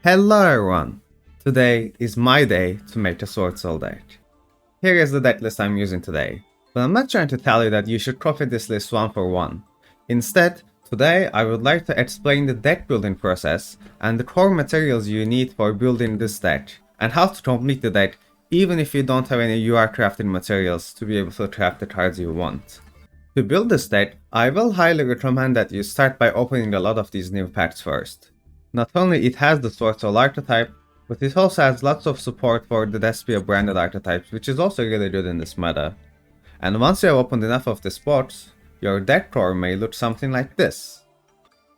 Hello everyone! Today is my day to make a Swordsoul deck. Here is the deck list I'm using today, but I'm not trying to tell you that you should copy this list one for one. Instead, today I would like to explain the deck building process and the core materials you need for building this deck, and how to complete the deck even if you don't have any UR crafting materials to be able to craft the cards you want. To build this deck, I will highly recommend that you start by opening a lot of these new packs first. Not only it has the Swordsoul archetype, but it also has lots of support for the Despia branded archetypes, which is also really good in this meta. And once you have opened enough of the spots, your deck core may look something like this.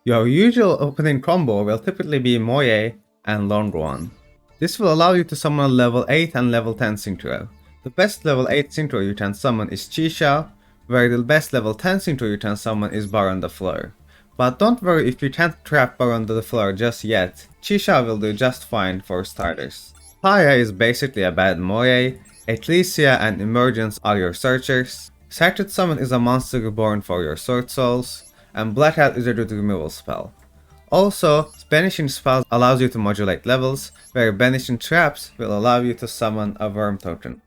Your usual opening combo will typically be Moye and Longruan. This will allow you to summon level 8 and level 10 Synchro. The best level 8 Synchro you can summon is Chisha, where the best level 10 Synchro you can summon is Baron the Fleur. But don't worry if you can't trap Baron the Fleur just yet, Chisha will do just fine for starters. Taya is basically a bad Moye, Ecclesia and Emergence are your searchers, Sacred Summon is a monster reborn for your Swordsouls, and Blackout is a root removal spell. Also, Banishing Spells allows you to modulate levels, where Banishing Traps will allow you to summon a Worm token.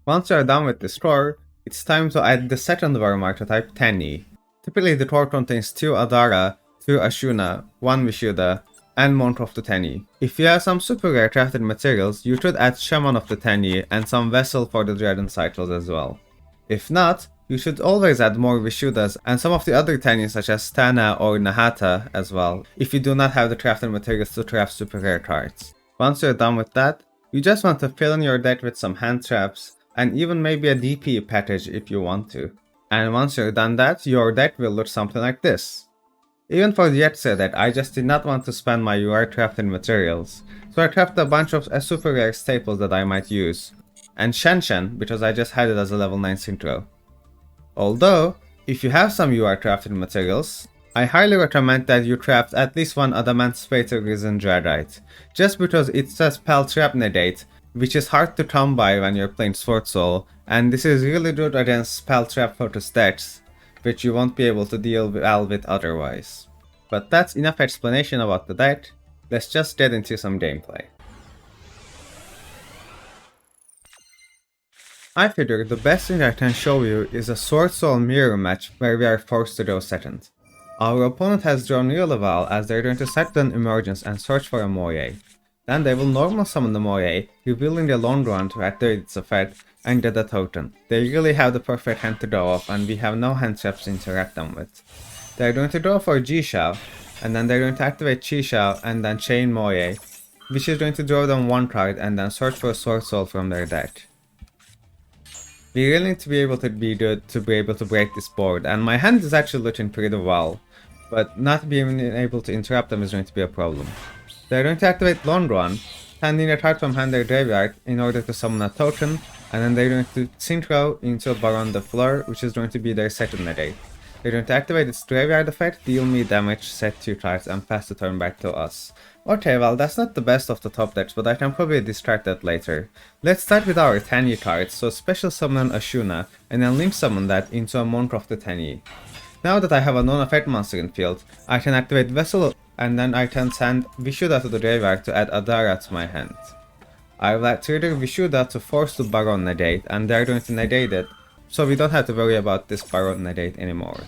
Once you are done with this core, it's time to add the second Worm archetype, Tenyi. Typically the core contains 2 Adara, 2 Ashuna, 1 Vishuddha, and Monk of the Tenyi. If you have some super rare crafted materials, you should add Shaman of the Tenyi and some Vessel for the Dragon Cycles as well. If not, you should always add more Vishuddhas and some of the other Tenyi such as Stana or Nahata as well, if you do not have the crafted materials to craft super rare cards. Once you're done with that, you just want to fill in your deck with some hand traps, and even maybe a DP package if you want to. And once you're done that, your deck will look something like this. Even for the Yetze deck, I just did not want to spend my UR crafting materials, so I crafted a bunch of super rare staples that I might use, and Shen because I just had it as a level 9 Synchro. Although, if you have some UR crafting materials, I highly recommend that you craft at least one Adamant Spater Risen Dreadite, just because it says Spell Trap Negate, which is hard to come by when you're playing Swordsoul, and this is really good against spell trap focused decks, which you won't be able to deal well with otherwise. But that's enough explanation about the deck, let's just get into some gameplay. I figure the best thing I can show you is a Swordsoul mirror match where we are forced to go second. Our opponent has drawn Real as they're going to set an Emergence and search for a Moye. Then they will normal summon the Moye, revealing the Longruan to activate its effect and get a token. They really have the perfect hand to draw off, and we have no hand traps to interact them with. They're going to draw for Jishao, and then they're going to activate Chishao and then chain Moye, which is going to draw them one card and then search for a Swordsoul from their deck. We really need to be able to be good to be able to break this board, and my hand is actually looking pretty well, but not being able to interrupt them is going to be a problem. They're going to activate Longruan, handing a card from hand their graveyard in order to summon a token, and then they're going to Synchro into Baron the Fleur, which is going to be their second negate. They're going to activate its graveyard effect, deal me damage, set 2 cards, and pass the turn back to us. Okay, well that's not the best of the top decks, but I can probably distract that later. Let's start with our Tenyi cards, so special summon Ashuna, and then link summon that into a Monk of the Tenyi. Now that I have a non-effect monster in field, I can activate Vessel and then I can send Vishuddha to the graveyard to add Adara to my hand. I will trigger Vishuddha to force the Baron negate, and they're going to negate it, so we don't have to worry about this Baron negate anymore.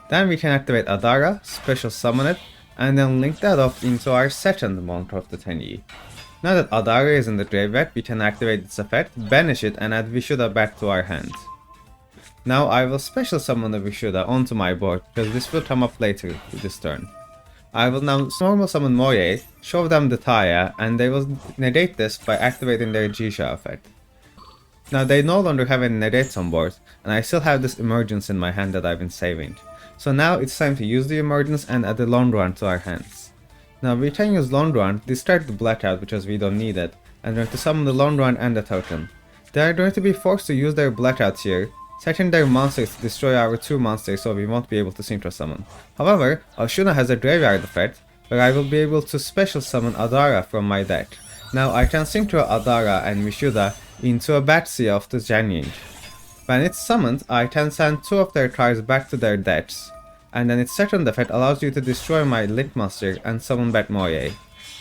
Then we can activate Adara, special summon it, and then link that up into our second Monk of the Tenyi. Now that Adara is in the graveyard, we can activate its effect, banish it, and add Vishuddha back to our hand. Now I will special summon the Vishuddha onto my board, because this will come up later this turn. I will now normal summon Moye, show them the Taya, and they will negate this by activating their Jisha effect. Now they no longer have any negates on board, and I still have this Emergence in my hand that I've been saving. So now it's time to use the Emergence and add the Longruan to our hands. Now we can use Longruan, discard the Blackout because we don't need it, and we're going to summon the Longruan and the token. They are going to be forced to use their Blackouts here, setting their monsters to destroy our 2 monsters so we won't be able to Synchro summon. However, Ashuna has a graveyard effect, where I will be able to special summon Adara from my deck. Now I can Synchro Adara and Vishuddha into a Batsy of the Janying. When it's summoned, I can send 2 of their cards back to their decks, and then its second effect allows you to destroy my Lit Monster and summon back Moye.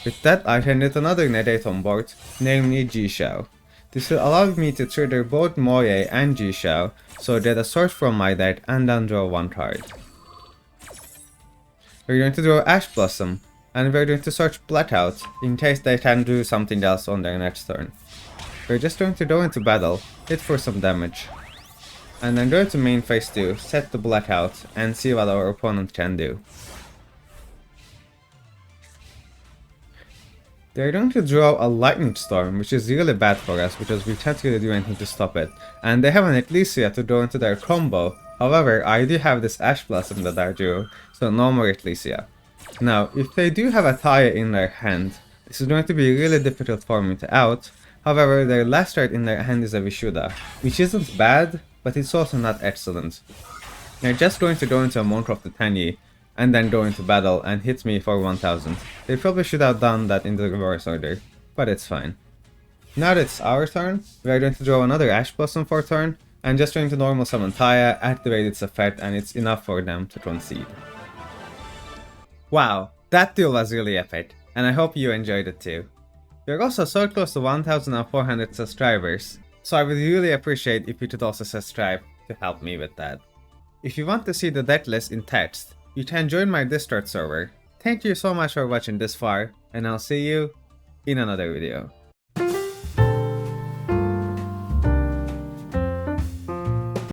With that, I can get another Negate on board, namely Jishao. This will allow me to trigger both Moye and Jishao, so get a source from my deck and then draw one card. We're going to draw Ash Blossom, and we're going to search Blackout in case they can do something else on their next turn. We're just going to go into battle, hit for some damage, and then go to main phase 2, set the Blackout, and see what our opponent can do. They're going to draw a Lightning Storm, which is really bad for us because we can't really do anything to stop it, and they have an Ecclesia to go into their combo. However, I do have this Ash Blossom that I drew, so no more Ecclesia. Now, if they do have a Taya in their hand, this is going to be really difficult for me to out. However, their last card in their hand is a Vishuddha, which isn't bad, but it's also not excellent. They're just going to go into a Monk of the Tenyi, and then go into battle and hit me for 1000. They probably should have done that in the reverse order, but it's fine. Now that it's our turn, we are going to draw another Ash Blossom for turn, and just going to normal summon Taya, activate its effect, and it's enough for them to concede. Wow, that duel was really epic, and I hope you enjoyed it too. We're also so close to 1400 subscribers, so I would really appreciate if you could also subscribe to help me with that. If you want to see the deck list in text, you can join my Discord server. Thank you so much for watching this far, and I'll see you in another video.